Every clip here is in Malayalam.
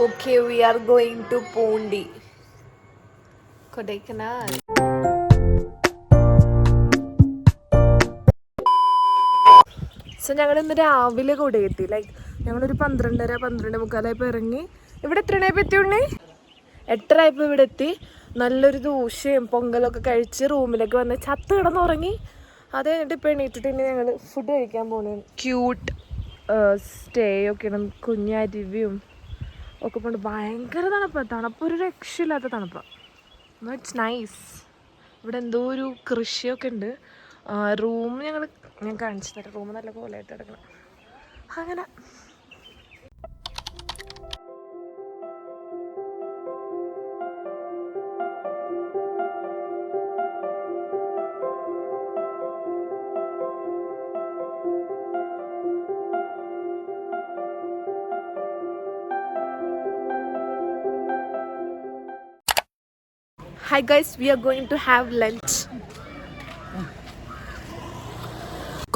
Okay, we are going to Pondi. Kodaikanal. So ഞങ്ങൾ ഇന്ന് രാവിലെ കൂടെ എത്തി. ലൈക്ക് ഞങ്ങളൊരു 12:30-12:45 ഇറങ്ങി. ഇവിടെ എത്രയായപ്പോൾ എത്തിയുള്ളേ? 8:30 ഇവിടെ എത്തി. നല്ലൊരു ദോശയും പൊങ്കലൊക്കെ കഴിച്ച് റൂമിലേക്ക് വന്ന് ചത്ത് കിടന്നുറങ്ങി. അത് കഴിഞ്ഞിട്ട് ഇപ്പോൾ എണീറ്റിട്ട് ഇനി ഞങ്ങൾ ഫുഡ് കഴിക്കാൻ പോകുന്നത്. ക്യൂട്ട് സ്റ്റേ ഒക്കെയാണ്, കുഞ്ഞരുവിയും ഒക്കെ പോണ്ട്. ഭയങ്കര തണുപ്പൊരു രക്ഷയില്ലാത്ത തണുപ്പാണ്. It's nice. ഇവിടെ എന്തോ ഒരു കൃഷിയൊക്കെ ഉണ്ട്. റൂം ഞാൻ കാണിച്ചു തരാം. റൂം നല്ല കോലമായിട്ട് കിടക്കണം. അങ്ങനെ Hi guys, we are going to have lunch.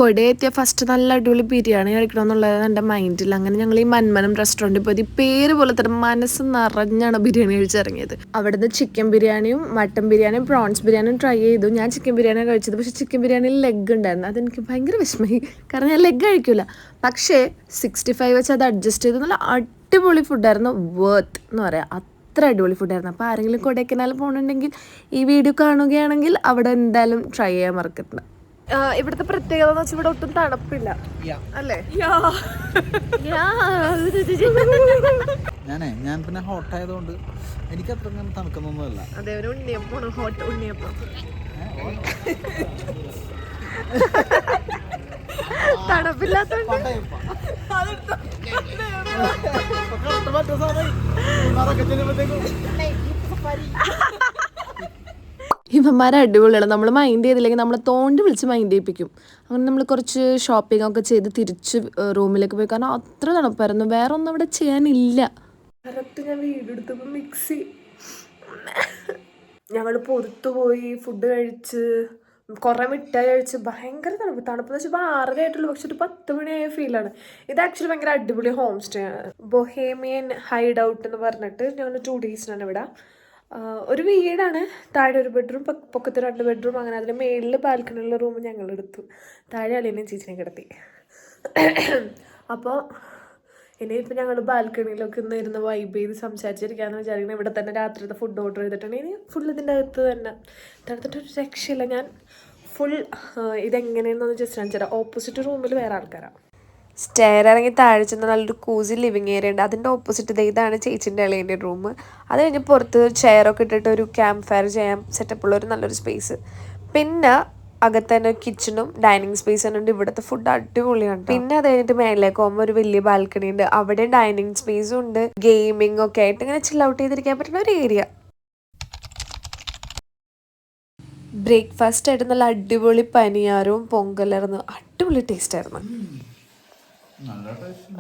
കൊടയെത്തിയ ഫസ്റ്റ് നല്ല അടിപൊളി ബിരിയാണി കഴിക്കണം എന്നുള്ളത് എൻ്റെ മൈൻഡിൽ. അങ്ങനെ ഞങ്ങൾ ഈ മന്മനം റെസ്റ്റോറൻറ്റിൽ പോയി പേര് പോലെ തന്നെ മനസ്സ് നിറഞ്ഞാണ് ബിരിയാണി കഴിച്ചിറങ്ങിയത്. അവിടുന്ന് ചിക്കൻ ബിരിയാണിയും മട്ടൻ ബിരിയാണിയും പ്രോൺസ് ബിരിയാണിയും ട്രൈ ചെയ്തു. ഞാൻ ചിക്കൻ ബിരിയാണിയാണ് കഴിച്ചത്. പക്ഷേ ചിക്കൻ ബിരിയാണിയിൽ ലെഗ് ഉണ്ടായിരുന്നു. അതെനിക്ക് ഭയങ്കര വിഷമമായി, കാരണം ഞാൻ ലെഗ് കഴിക്കില്ല. പക്ഷേ 65 വെച്ച് അത് അഡ്ജസ്റ്റ് ചെയ്ത് നല്ല അടിപൊളി ഫുഡായിരുന്നു. വർത്ത് എന്ന് പറയാം, അത്ര അടിപൊളി ഫുഡായിരുന്നു. അപ്പോൾ ആരെങ്കിലും കൊടൈക്കനാൽ പോകുന്നുണ്ടെങ്കിൽ ഈ വീഡിയോ കാണുകയാണെങ്കിൽ അവിടെ എന്തായാലും ട്രൈ ചെയ്യാൻ മറക്കത്തില്ല. ഇവിടുത്തെ പ്രത്യേകത എന്ന് വെച്ചാൽ ഇവിടെ ഒട്ടും തണുപ്പില്ല അല്ലേ? ഞാൻ പിന്നെ ഹോട്ട് ആയതുകൊണ്ട് എനിക്ക് അത്ര തണുക്കുന്നൊന്നുമല്ല. അതെ, ഒരു ഉണ്ണിയപ്പാണ്, ഹോട്ട് ഉണ്ണിയപ്പം. തണുപ്പില്ലാത്തോണ്ട് ഇവന്മാരെ അടിപൊളിയാണ്. നമ്മൾ മൈൻഡ് ചെയ്തില്ലെങ്കിൽ നമ്മളെ തോണ്ടി വിളിച്ച് മൈൻഡ് ചെയ്യിപ്പിക്കും. അങ്ങനെ നമ്മൾ കുറച്ച് ഷോപ്പിംഗ് ഒക്കെ ചെയ്ത് തിരിച്ച് റൂമിലേക്ക് പോയി. കാരണം അത്ര തണുപ്പായിരുന്നു, വേറെ ഒന്നും അവിടെ ചെയ്യാനില്ല. കറക്റ്റ് ഞാൻ വീടെടുത്തപ്പോൾ മിക്സി. ഞങ്ങൾ പുറത്തു പോയി ഫുഡ് കഴിച്ച് കുറേ മിഠായി കഴിച്ച് ഭയങ്കര തണുപ്പെന്ന് വെച്ചപ്പോൾ 6:30 ആയിട്ടുള്ളൂ. പക്ഷെ ഒരു 10 മണിയായ ഫീലാണ്. ഇത് ആക്ച്വലി ഭയങ്കര അടിപൊളി ഹോം സ്റ്റേ ആണ്. ബൊഹേമിയൻ ഹൈഡ് ഔട്ട് എന്ന് പറഞ്ഞിട്ട് ഞങ്ങൾ 2 ഡേയ്സിനാണ് ഇവിടെ. ഒരു വീടാണ്. താഴെ ഒരു ബെഡ്റൂം, പൊക്കത്ത് 2 ബെഡ്റൂം. അങ്ങനെ അതിന് മേളിൽ ബാൽക്കണിയുള്ള റൂം ഞങ്ങളെടുത്തു. താഴെ അളിയനെയും ചേച്ചിനെ കിടത്തി. അപ്പോൾ ഇനിയിപ്പോൾ ഞങ്ങൾ ബാൽക്കണിയിലൊക്കെ ഇന്ന് ഇരുന്ന് വൈബ് ചെയ്ത് സംസാരിച്ചിരിക്കാമെന്ന് വിചാരിക്കണം. ഇവിടെ തന്നെ രാത്രിത്തെ ഫുഡ് ഓർഡർ ചെയ്തിട്ടുണ്ട്. ഇനി ഫുൾ ഇതിൻ്റെ അകത്ത് തന്നെ തണുത്തിട്ടൊരു രക്ഷയില്ല. ഞാൻ ഫുൾ ഇതെങ്ങനെയെന്നൊന്ന് ജസ്റ്റ് കാണിച്ചു തരാം. ഓപ്പോസിറ്റ് റൂമിൽ വേറെ ആൾക്കാരാണ്. സ്റ്റെയർ ഇറങ്ങി താഴെ ചെന്ന് നല്ലൊരു കൂസി ലിവിങ് ഏരിയ ഉണ്ട്. അതിൻ്റെ ഓപ്പോസിറ്റ് ഇതാണ് ചേച്ചിൻ്റെ ഇളയൻ്റെ റൂം. അത് കഴിഞ്ഞ് പുറത്ത് ചെയറൊക്കെ ഇട്ടിട്ട് ഒരു ക്യാമ്പ് ഫയർ ചെയ്യാൻ സെറ്റപ്പുള്ള ഒരു നല്ലൊരു സ്പേസ്. പിന്നെ അകത്ത് തന്നെ കിച്ചണും ഡൈനിങ് സ്പേസ് ഉണ്ട്. ഇവിടുത്തെ ഫുഡ് അടിപൊളിയാണ്. പിന്നെ അത് കഴിഞ്ഞിട്ട് മേളിലേക്ക് പോകുമ്പോൾ ഒരു വലിയ ബാൽക്കണി ഉണ്ട്. അവിടെ ഡൈനിങ് സ്പേസും ഉണ്ട്. ഗെയിമിംഗ് ഒക്കെ ആയിട്ട് ഇങ്ങനെ ചിൽ ഔട്ട് ചെയ്തിരിക്കാൻ പറ്റുന്ന ഒരു ഏരിയ. ബ്രേക്ക്ഫാസ്റ്റ് ആയിട്ട് നല്ല അടിപൊളി പനിയാരവും പൊങ്കലായിരുന്നു. അടിപൊളി ടേസ്റ്റ് ആയിരുന്നു.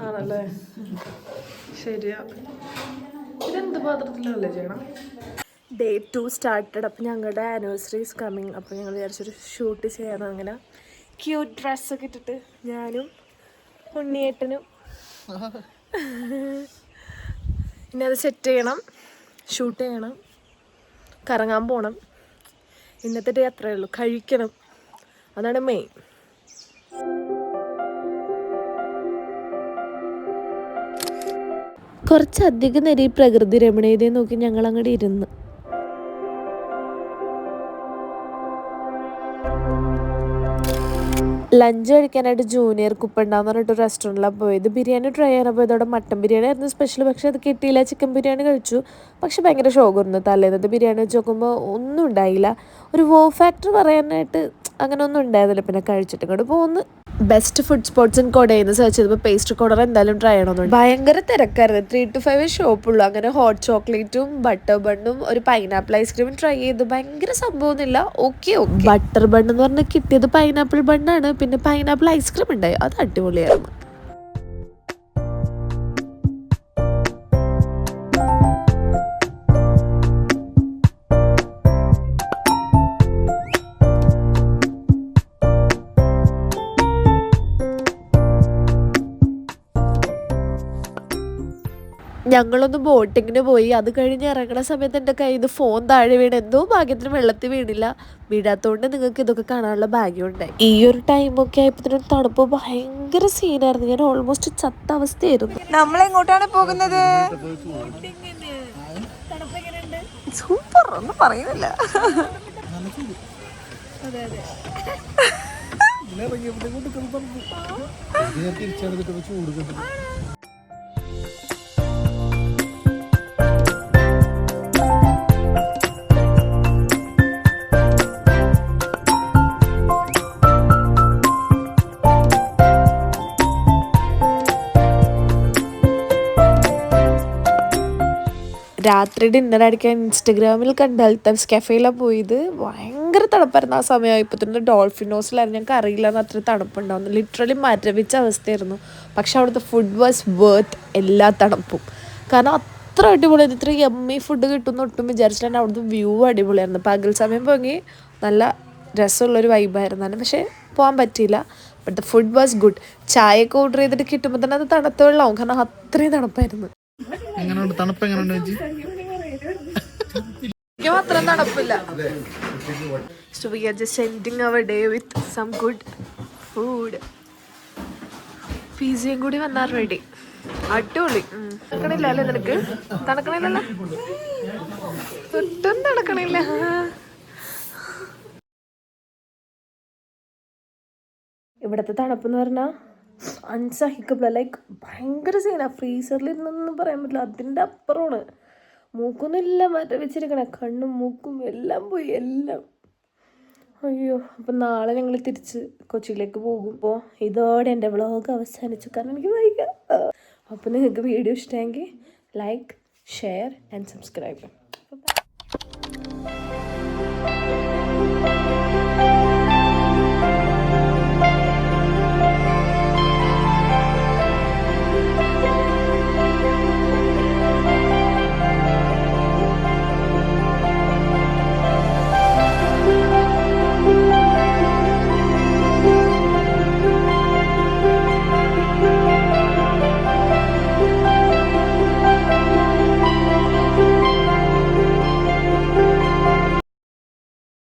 ആണല്ലേ, ശരിയാ. ഇതെന്ത് പാത്രത്തിലല്ലേ ചെയ്യണം? Day 2 started. അപ്പം ഞങ്ങളുടെ ആനിവേഴ്സറി ഈസ് കമ്മിങ്. അപ്പോൾ ഞങ്ങൾ വിചാരിച്ചൊരു ഷൂട്ട് ചെയ്യാൻ. അങ്ങനെ ക്യൂട്ട് ഡ്രസ്സൊക്കെ ഇട്ടിട്ട് ഞാനും ഉണ്ണിയേട്ടനും ഇനി അത് സെറ്റ് ചെയ്യണം, ഷൂട്ട് ചെയ്യണം, കറങ്ങാൻ പോകണം. ഇന്നത്തെ ഡേ അത്രയേ ഉള്ളൂ. കഴിക്കണം, അതാണ് മെയിൻ. കുറച്ചധികം നേരം ഈ പ്രകൃതി രമണീയതയെ നോക്കി ഞങ്ങൾ അങ്ങോട്ട് ഇരുന്ന്. ലഞ്ച് കഴിക്കാനായിട്ട് ജൂനിയർ കുപ്പുണ്ടാന്ന് പറഞ്ഞിട്ട് റെസ്റ്റോറൻറ്റിലാണ് പോയത്. ബിരിയാണി ട്രൈ ചെയ്യാൻ പോയത്. അവിടെ മട്ടൻ ബിരിയാണി ആയിരുന്നു സ്പെഷ്യൽ. പക്ഷെ അത് കിട്ടിയില്ല. ചിക്കൻ ബിരിയാണി കഴിച്ചു. പക്ഷെ ഭയങ്കര ഷോക്കായിരുന്നു. തലേന്നത്തെ ബിരിയാണി വെച്ച് നോക്കുമ്പോൾ ഒന്നും ഉണ്ടായില്ല. ഒരു വോ ഫാക്ടർ പറയാനായിട്ട് അങ്ങനെ ഒന്നും ഉണ്ടായിരുന്നില്ല. പിന്നെ കഴിച്ചിട്ട് ഇങ്ങോട്ട് പോകുന്നു. ബെസ്റ്റ് ഫുഡ് സ്പോട്ട്സ് ഇൻ കൊടയെന്ന് സെർച്ച് ചെയ്തപ്പോൾ പേസ്ട്രി കോർണർ എന്തായാലും ട്രൈ ചെയ്യണമെന്നുണ്ട്. ഭയങ്കര തിരക്കായിരുന്നു. 3 to 5 ഷോപ്പുള്ളൂ. അങ്ങനെ ഹോട്ട് ചോക്ലേറ്റും ബട്ടർ ബണ്ണും ഒരു പൈനാപ്പിൾ ഐസ്ക്രീമും ട്രൈ ചെയ്തു. ഭയങ്കര സംഭവമൊന്നുമില്ല. ഓക്കെ. ബട്ടർ ബണ്ണ് എന്ന് പറഞ്ഞാൽ കിട്ടിയത് പൈനാപ്പിൾ ബണ്ണാണ്. പിന്നെ പൈനാപ്പിൾ ഐസ്ക്രീം ഉണ്ടായി, അത് അടിപൊളിയായിരുന്നു. ഞങ്ങളൊന്ന് ബോട്ടിങ്ങിന് പോയി. അത് കഴിഞ്ഞ് ഇറങ്ങുന്ന സമയത്ത് എൻ്റെ കയ്യിൽ നിന്ന് ഫോൺ താഴെ വീണ്. എന്തോ ഭാഗ്യത്തിന് വെള്ളത്തിൽ വീണില്ല. വീഴാത്തതുകൊണ്ട് നിങ്ങൾക്ക് ഇതൊക്കെ കാണാനുള്ള ഭാഗ്യമുണ്ടായി. ഈ ഒരു ടൈമൊക്കെ ആയപ്പോഴത്തേനും തണുപ്പ് ഭയങ്കര സീനായിരുന്നു. ഞാൻ ഓൾമോസ്റ്റ് ചത്ത അവസ്ഥയായിരുന്നു. നമ്മളെങ്ങോട്ടാണ് പോകുന്നത്? സൂപ്പർ, ഒന്നും പറയുന്നില്ല. രാത്രി ഡിന്നർ അടിക്കാൻ ഇൻസ്റ്റഗ്രാമിൽ കണ്ട അൽത്തബ്സ് കഫേയിലാണ് പോയത്. ഭയങ്കര തണുപ്പായിരുന്നു ആ സമയമായപ്പോൾ തന്നെ. ഡോൾഫിനോസിലായിരുന്നു. ഞങ്ങൾക്ക് അറിയില്ലാന്ന് അത്ര തണുപ്പുണ്ടാവുന്നു. ലിറ്ററലി മരവിച്ച അവസ്ഥയായിരുന്നു. പക്ഷെ അവിടുത്തെ ഫുഡ് വാസ് വർത്ത് എല്ലാ തണുപ്പും. കാരണം അത്ര അടിപൊളിയായിരുന്നു. ഇത്ര യമ്മി ഫുഡ് കിട്ടുമെന്ന് ഒട്ടും വിചാരിച്ചില്ല. അവിടുത്തെ വ്യൂ അടിപൊളിയായിരുന്നു. പകൽ സമയം പോയി നല്ല രസമുള്ളൊരു വൈബായിരുന്നു. പക്ഷേ പോകാൻ പറ്റിയില്ല. But the food was good. ചായയൊക്കെ ഓർഡർ ചെയ്തിട്ട് കിട്ടുമ്പോൾ തന്നെ അത് തണുത്ത വെള്ളമാവും. കാരണം അത്രയും തണുപ്പായിരുന്നു. തണുപ്പ് എങ്ങനെയുണ്ട്? മാത്രം തണുപ്പില്ല. So we are just ending our day with some good food. പിസയും കൂടി വന്നാൽ റെഡി. അടിപൊളി. തണുക്കണില്ല അല്ലേ നിനക്ക്? തണുക്കണില്ലല്ലോ, ഒട്ടും തണുക്കണില്ല. ഇവിടുത്തെ തണുപ്പെന്ന് പറഞ്ഞാൽ അൺസഹിക്കബിൾ. ലൈക്ക് ഭയങ്കര സീനാ. ഫ്രീസറിൽ ഇരുന്നൊന്നും പറയാൻ പറ്റില്ല. അതിൻ്റെ അപ്പുറമാണ്. മൂക്കൊന്നും എല്ലാം മരവിച്ചിരിക്കണേ. കണ്ണും മൂക്കും എല്ലാം പോയി, എല്ലാം. അയ്യോ. അപ്പം നാളെ ഞങ്ങൾ തിരിച്ച് കൊച്ചിയിലേക്ക് പോകും. അപ്പോൾ ഇതോടെ എൻ്റെ വ്ളോഗ് അവസാനിച്ചു. കാരണം എനിക്ക് വൈക. അപ്പോൾ നിങ്ങൾക്ക് വീഡിയോ ഇഷ്ടമെങ്കിൽ ലൈക്ക്, ഷെയർ ആൻഡ് സബ്സ്ക്രൈബ്.